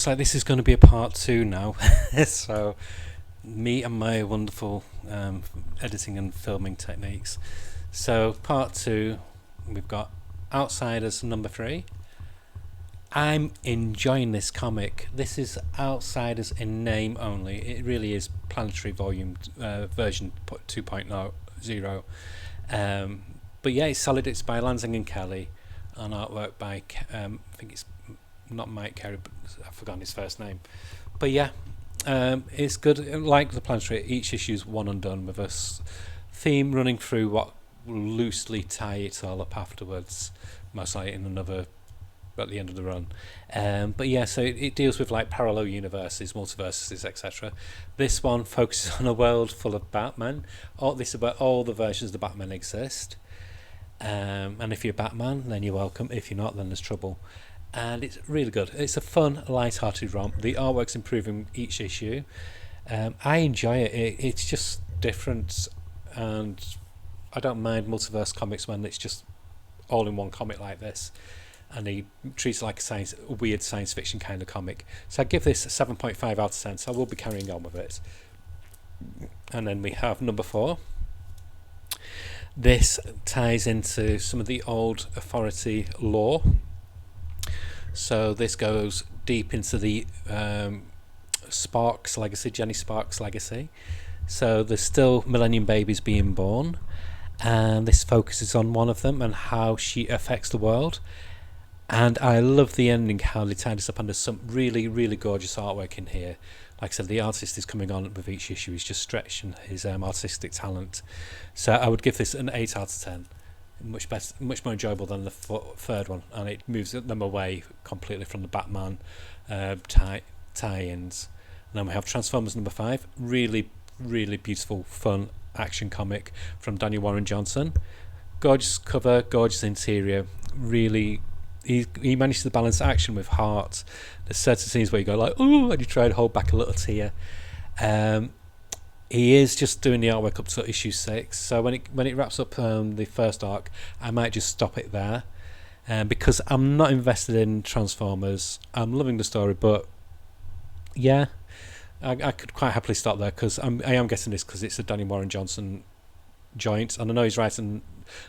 So this is going to be a part two now. So me and my wonderful editing and filming techniques. So part two, we've got Outsiders number 3. I'm enjoying this comic. This is Outsiders in name only. It really is Planetary Volume version 2.0. But yeah, it's solid. It's by Lansing and Kelly, and artwork by I think it's not Mike Carey, but I've forgotten his first name. But yeah, it's good. Like the Planetary, each issue's one and done with a theme running through what will loosely tie it all up afterwards, most likely in another at the end of the run. But yeah, so it deals with like parallel universes, multiverses, etc. This one focuses on a world full of Batman. This is about all the versions of the Batman exist. And if you're Batman, then you're welcome. If you're not, then there's trouble. And it's really good. It's a fun, light-hearted romp. The artwork's improving each issue. I enjoy it. It's just different, and I don't mind multiverse comics when it's just all in one comic like this. And he treats it like a weird science fiction kind of comic. So I give this a 7.5 out of 10. So I will be carrying on with it. And then we have number 4. This ties into some of the old Authority lore. So this goes deep into the Sparks legacy, Jenny Sparks legacy. So there's still Millennium babies being born, and this focuses on one of them and how she affects the world. And I love the ending, how they tied this up under some really, really gorgeous artwork in here. Like I said, the artist is coming on with each issue. He's just stretching his artistic talent. So I would give this an 8 out of 10. Much better, much more enjoyable than the third one, and it moves them away completely from the Batman tie-ins. And then we have Transformers number 5. Really, really beautiful, fun action comic from Daniel Warren Johnson. Gorgeous cover, gorgeous interior. Really. He managed to balance action with heart. There's certain scenes where you go like, ooh, and you try to hold back a little tear. He is just doing the artwork up to issue 6. So when it wraps up the first arc, I might just stop it there, because I'm not invested in Transformers. I'm loving the story, but yeah, I could quite happily stop there, because I am getting this because it's a Danny Warren Johnson joint, and I know he's writing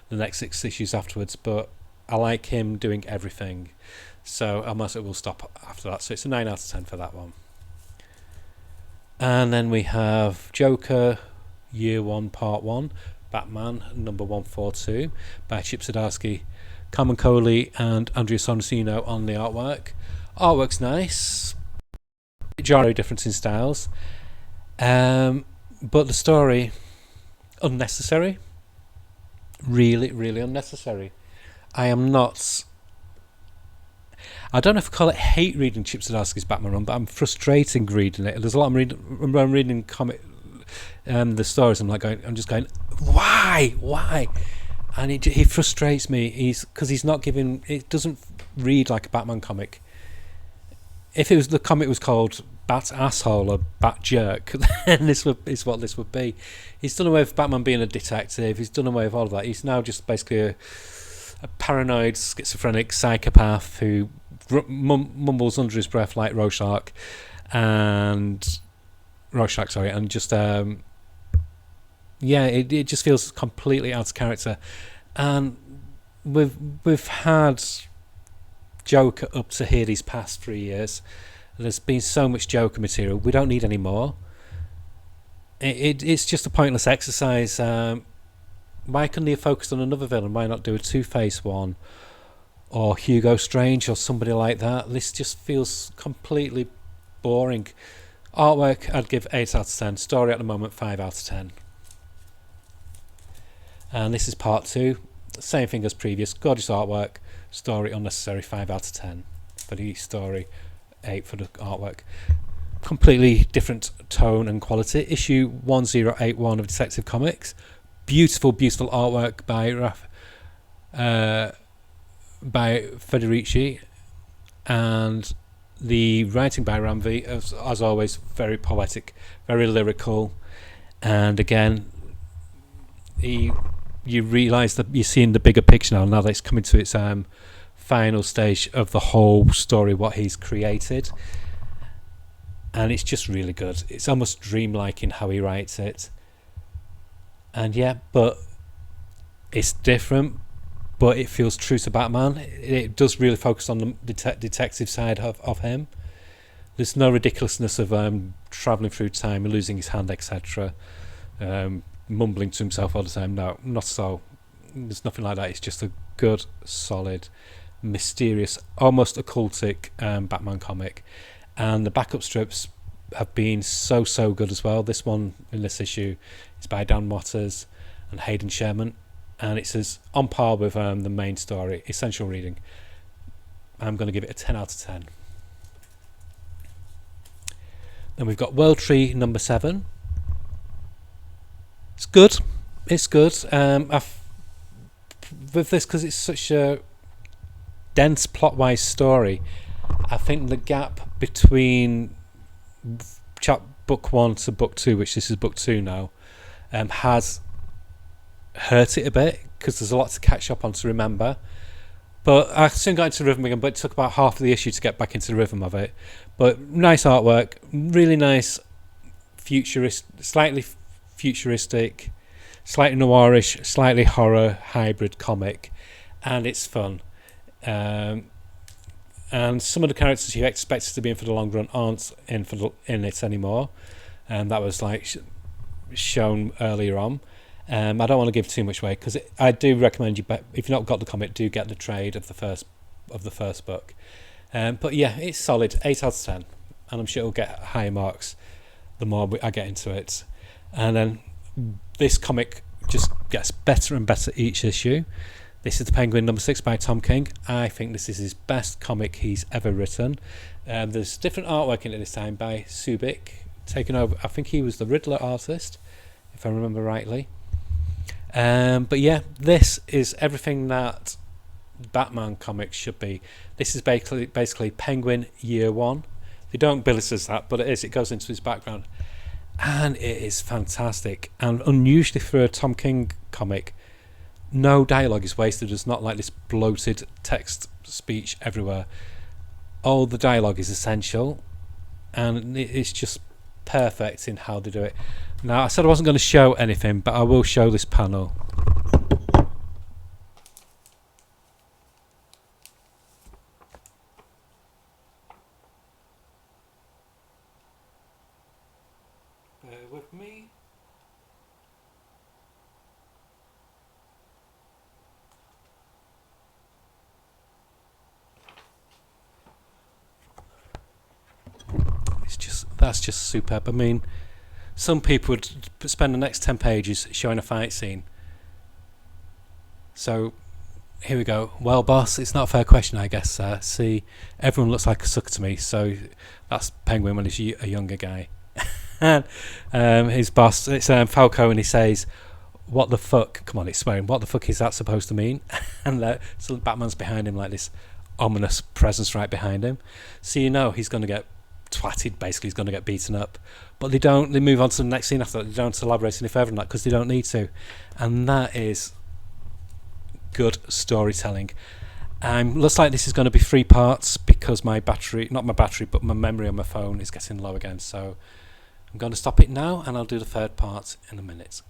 the next 6 issues afterwards, but I like him doing everything, so I might as well stop after that. So it's a 9 out of 10 for that one. And then we have Joker Year 1 Part 1, Batman number 142 by Chip Zdarsky, Carmen Coley and Andrea Sorrentino on the artwork. Artwork's nice, very different in styles, but the story, unnecessary. Really, really unnecessary. I don't know if I call it hate reading Chip Zdarsky's Batman run, but I'm frustrating reading it. There's a lot I'm reading comic, the stories. I'm just going, why? And he frustrates me. Because he's not giving. It doesn't read like a Batman comic. If the comic was called Bat Asshole or Bat Jerk, then is what this would be. He's done away with Batman being a detective. He's done away with all of that. He's now just basically a paranoid, schizophrenic psychopath who mumbles under his breath like Rorschach, and just it just feels completely out of character. And we've had Joker up to here these past 3 years. There's been so much Joker material. We don't need any more. It's just a pointless exercise. Why couldn't they have focused on another villain? Why not do a Two-Face one, or Hugo Strange, or somebody like that? This just feels completely boring. Artwork, I'd give 8 out of 10. Story at the moment, 5 out of 10. And this is part 2. Same thing as previous. Gorgeous artwork. Story unnecessary, 5 out of 10 for the story, 8 for the artwork. Completely different tone and quality. Issue 1081 of Detective Comics. Beautiful, beautiful artwork by Federici, and the writing by Ramvi, as always, very poetic, very lyrical, and again, you realise that you're seeing the bigger picture now that it's coming to its final stage of the whole story, what he's created. and it's just really good. It's almost dreamlike in how he writes it, and yeah, but it's different, but it feels true to Batman. It does really focus on the detective side of him. There's no ridiculousness of travelling through time, losing his hand, etc., mumbling to himself all the time. No, not so. There's nothing like that. It's just a good, solid, mysterious, almost occultic Batman comic. And the backup strips have been so good as well. This one in this issue is by Dan Motters and Hayden Sherman, and it's as on par with the main story. Essential reading. I'm going to give it a 10 out of 10. Then we've got World Tree number 7. It's good. It's good. With this, because it's such a dense plot-wise story, I think the gap between book 1 to book 2, which this is book 2 now, has hurt it a bit, because there's a lot to catch up on to remember. But I soon got into the rhythm again, but it took about half of the issue to get back into the rhythm of it. But nice artwork, really nice, slightly futuristic, slightly noirish, slightly horror hybrid comic, and it's fun. And some of the characters you expected to be in for the long run aren't in in it anymore, and that was like shown earlier on. I don't want to give too much away, because I do recommend you, if you've not got the comic, do get the trade of the first book. But yeah, it's solid, 8 out of 10, and I'm sure it'll get higher marks the more I get into it. And then this comic just gets better and better each issue. This is The Penguin number 6 by Tom King. I think this is his best comic he's ever written. There's different artwork in it this time by Subic, taking over. I think he was the Riddler artist, if I remember rightly. But yeah, this is everything that Batman comics should be. This is basically Penguin Year 1. They don't bill it as that, but it is. It goes into his background, and it is fantastic. And unusually for a Tom King comic, no dialogue is wasted. There's not like this bloated text speech everywhere. All the dialogue is essential, and it's just perfect in how they do it. Now, I said I wasn't going to show anything, but I will show this panel. Bear with me. That's just superb. I mean, some people would spend the next 10 pages showing a fight scene. So here we go. Well, boss, it's not a fair question, I guess. See, everyone looks like a sucker to me. So that's Penguin when he's a younger guy. And his boss, it's Falco, and he says, "What the fuck?" Come on, it's swearing. What the fuck is that supposed to mean? And so Batman's behind him, like this ominous presence right behind him. So you know he's going to get twatted, basically. He's going to get beaten up. But they move on to the next scene after that. They don't elaborate any further on that, because they don't need to. And that is good storytelling. Looks like this is going to be 3 parts, because my memory on my phone is getting low again. So I'm going to stop it now, and I'll do the third part in a minute.